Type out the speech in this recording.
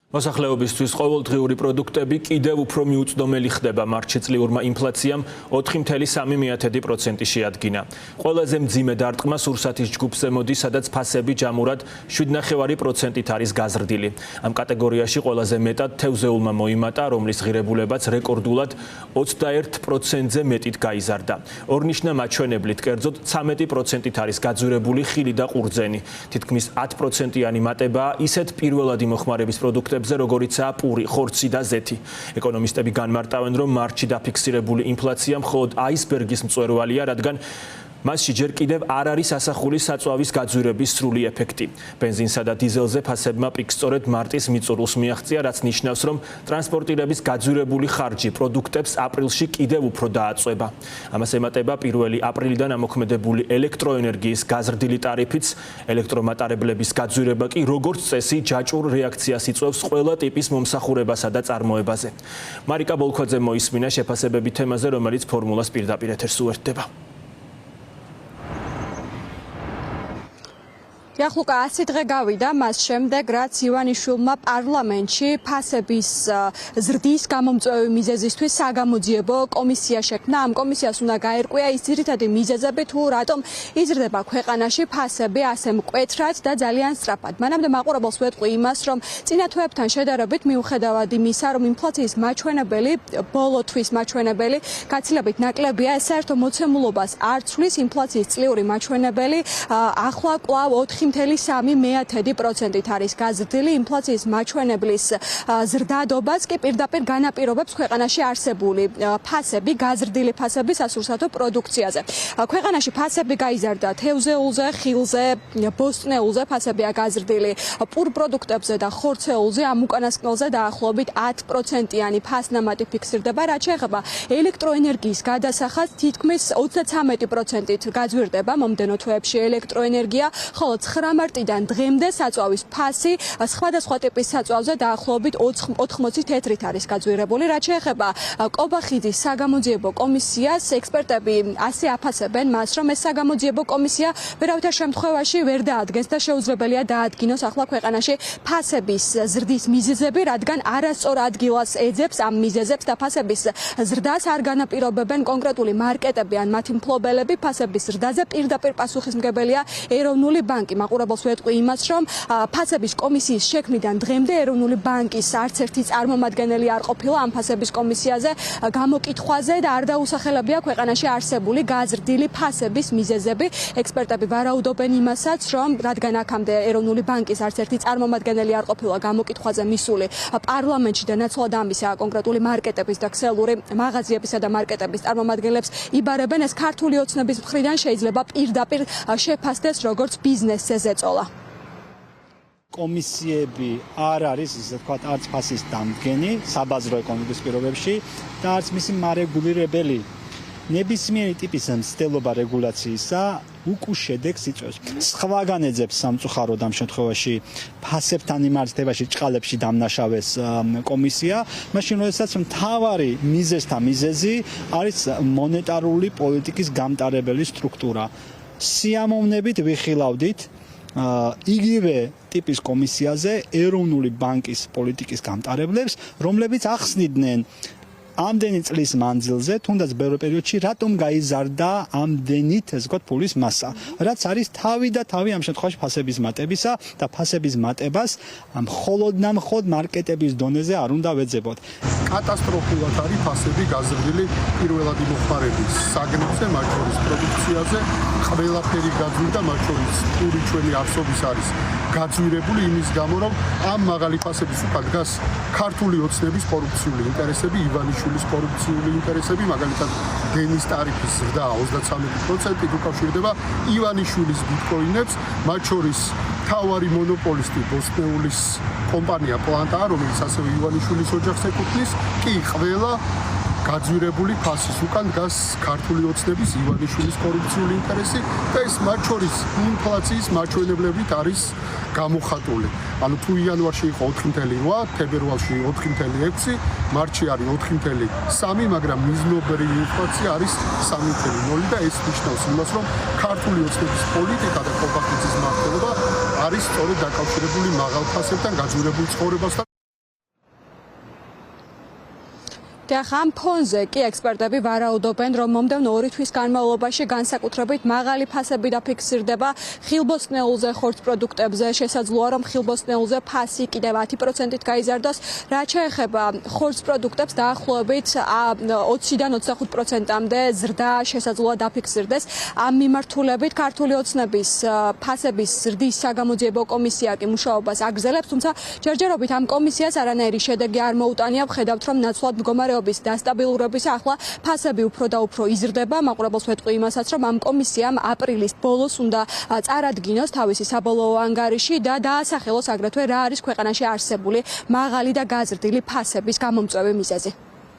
მოსახლეობისთვის ყოველდღიური პროდუქტები კიდევ უფრო მიუწვდომელი ხდება. მარტში წლიურმა ინფლაციამ 4.3% შეადგინა. ყველაზე მძიმე დარტყმა სურსათის ჯგუფზე მოდის, სადაც ფასები ჯამურად 7.5%-ით არის გაზრდილი. ამ კატეგორიაში ყველაზე მეტად თევზეულმა მოიმატა, რომლის ღირებულებაც რეკორდულად 21%-ზე მეტით გაიზარდა. ორნიშნა მაჩვენებლით, კერძოდ 13%-ით არის გაძვირებული ხილი და ყურძენი. თითქმის 10%-იანი მატებაა ისეთ პირველადი მოხმარების პროდუქტებზე, როგორიცაა პური, ხორცი და ზეთი. ეკონომისტები განმარტავენ, რომ მარტში დაფიქსირებული ინფლაცია მხოლოდ აისბერგის მწვერვალია, რადგან მასში ჯერ კიდევ არ არის ასახული საწვავის გაძვირების სრული ეფექტი. ბენზინსა და დიზელზე ფასებმა პიკს სწორედ მარტის მიწურულს მიაღწია, რაც ნიშნავს, რომ ტრანსპორტირების გაძვირებული ხარჯი პროდუქტებს აპრილში კიდევ უფრო დააწვება. ამას ემატება 1 აპრილიდან ამოქმედებული ელექტროენერგიის გაზრდილი ტარიფიც. ელექტრომატარებლების გაძვირება კი როგორც წესი ჯაჭვურ რეაქციას იწვევს ყველა ტიპის მომსახურებასა და წარმოებაზე. მარიკა ბოლქვაძე მოისმინა შეფასებები თემაზე, რომელიც ფორმულას პირდაპირ ეთერს უერთდება. Yaxluka 100 დღე გავიდა მას შემდეგ, რაც ივანიშვილმა პარლამენტში ფასების ზრდის გამომწვევი მიზეზისთვის საგამოძიებო კომისია შექმნა. ამ კომისიას უნდა გაერკვია ის ძირითადი მიზეზები, თუ რატომ იზრდება ქვეყანაში ფასები ასე მკვეთრად და ძალიან სწრაფად. მანამდე მაყურებელს ვეტყვი იმას, რომ წინა თვეებთან შედარებით მიუხედავად იმისა, რომ ინფლაციის მაჩვენებელი, ბოლო თვის მაჩვენებელი გაცილებით ნაკლებია, ეს საერთო მოცემულობას არ ცვლის. ინფლაციის წლიური მაჩვენებელი ახლა კვლავ 4.3%-ით არის გაზრდილი. ინფლაციის მაჩვენებლის ზრდადობას კი პირდაპირ განაპირობებს ქვეყანაში არსებული ფასები, გაზრდილი ფასები სასურსათო პროდუქციაზე. ქვეყანაში ფასები გაიზარდა თევზეულზე, ხილზე, ბოსტნეულზე ფასებია გაზრდილი, პურ პროდუქტებზე და ხორცეულზე, ამ უკანასკნელზე დაახლოებით 10%-იანი ფასნამატი ფიქსირდება, რაც შეეხება ელექტროენერგიის გადასახადს თითქმის 33%-ით გაძვირდება მომდენო თვეებში ელექტროენერგია, ხოლო 9 მარტიდან დღემდე საწვავის ფასი სხვადასხვა ტიპის საწვავზე დაახლოებით 84-ით არის გაძვირებული. რაც შეეხება კობახიძის საგამოძიებო კომისიას, ექსპერტები ასე აფასებენ მას, რომ ეს საგამოძიებო კომისია ვერავითარ შემთხვევაში ვერ დაადგენს და შეუძლებელია დაადგინოს ახლა ქვეყანაში ფასების ზრდის მიზეზები, რადგან არასწორ ადგილას ეძებს ამ მიზეზებს და ფასების ზრდას არ განაპირობებენ კონკრეტული მარკეტები ან მათი მფლობელები. ფასების ზრდაზე პირდაპირ პასუხისმგებელია ეროვნული ბანკი. მაყურებელს ვეტყვი იმას, რომ ფასების კომისიის შექმნიდან დღემდე ეროვნული ბანკის არც ერთი წარმომადგენელი არ ყოფილა ამ ფასების კომისიაზე გამოკითხვაზე და არ დაუსახელებია ქვეყანაში არსებული გაზრდილი ფასების მიზეზები. ექსპერტები ვარაუდობენ იმასაც, რომ რადგან აქამდე ეროვნული ბანკის არც ერთი წარმომადგენელი არ ყოფილა გამოკითხვაზე მისული პარლამენტში და ნაცვლად ამისა კონკრეტული მარკეტების და ქსელური მაღაზიებისა და მარკეტების წარმომადგენლებს იბარებენ, ეს ქართული ოცნების მხრიდან შეიძლება პირდაპირ შეფასდეს როგორც ბიზნესზე ზეწოლა. კომისიები არ არის, ისე ვთქვათ, არც ფასის დამდგენი საბაზრო ეკონომიკის პირობებში და არც მისი მარეგულირებელი. ნებისმიერი ტიპის მცდელობა რეგულაციისა უკუ შედეგს იწვევს. სხვაგან ეძებს სამწუხაროდ ამ შემთხვევაში ფასებთან მიმართებაში ჭყალებში დამნაშავეს კომისია, მაშინ როდესაც მთავარი მიზეზი არის მონეტარული პოლიტიკის გამტარებელი სტრუქტურა. სიამოვნებით ვიხილავდით იგივე ტიპის კომისიაზე ეროვნული ბანკის პოლიტიკის გამტარებლებს, რომლებიც ახსნიდნენ ამდენი წლის მანძილზე, თუნდაც ბევრ პერიოდში, რატომ გაიზარდა ამდენით, ესე ვთქვათ, ფულის მასა, რაც არის თავი და თავი ამ შემთხვევაში ფასების მატებისა და ფასების მატებას მხოლოდ მარკეტების დონეზე არ უნდა ვეძებოთ. კატასტროფულად არის ფასები გაზრდილი პირველადი მოხმარების საგნებზე, მათ შორის პროდუქციაზე, ყველაფერი გაძვირდა, მათ შორის პური ჩვენი არსობის არის გაძვირებული იმის გამო, რომ ამ მაღალი ფასების უკან დგას ქართული ოცნების კორუფციული ინტერესები, ივანიშვილის კორუფციული ინტერესები, მაგალითად დენის ტარიფის ზრდა 33%-ით უკავშირდება ივანიშვილის ბიტკოინებს, მათ შორის მთავარი მონოპოლისტი ბოსტნეულის კომპანია პლანტა, რომელიც ასევე ივანიშვილის ოჯახს ეკუთვნის, კი ყველა გაძვირებული ფასის უკან დგას ქართული ოცნების ივანიშვილის კორუფციული ინტერესი და ეს მათ შორის ინფლაციის მაჩვენებლებით არის გამოხატული. ანუ თუ იანვარში იყო 4.8, თებერვალში 4.6, მარტში არის 4.3, მაგრამ მიზნობრი ინფლაცია არის 3.0 და ეს ნიშნავს იმას, რომ ქართული ოცნების პოლიტიკა და კობახიძის მმართველობა არის სწორედ დაკავშირებული მაღალ ფასებთან გაძვირებულ ცხოვრებასთან. დიახ, ამ ფონზე კი ექსპერტები ვარაუდობენ, რომ მომდევნო 2 თვის განმავლობაში განსაკუთრებით მაღალი ფასები დაფიქსირდება ხილბოსტნეულზე, ხორცპროდუქტებზე. შესაძლოა, რომ ხილბოსტნეულზე ფასი კიდევ 10%-ით გაიზარდოს. რაც შეეხება ხორცპროდუქტებს, დაახლოებით 20-დან 25%-მდე ზრდა შესაძლოა დაფიქსირდეს. ამ მიმართულებით ქართული ოცნების ფასების ზრდის საგამოძიებო კომისია კი მუშაობას აგრძელებს, თუმცა ჯერჯერობით ამ კომისიას არანაირი შედეგი არ მოუტანია. ვხედავთ, რომ ნაცვლად მდგომარეობის დასტაბილურების ახლა ფასები უფრო და უფრო იზრდება. მაყურებელს ვეთქვი იმასაც, რომ ამ კომისიამ აპრილის ბოლოს უნდა წარადგინოს თავისი საბოლოო ანგარიში და დაასახელოს აგრეთვე რა არის ქვეყანაში არსებული მაღალი და გაზრდილი ფასების გამომწვევი მიზეზი.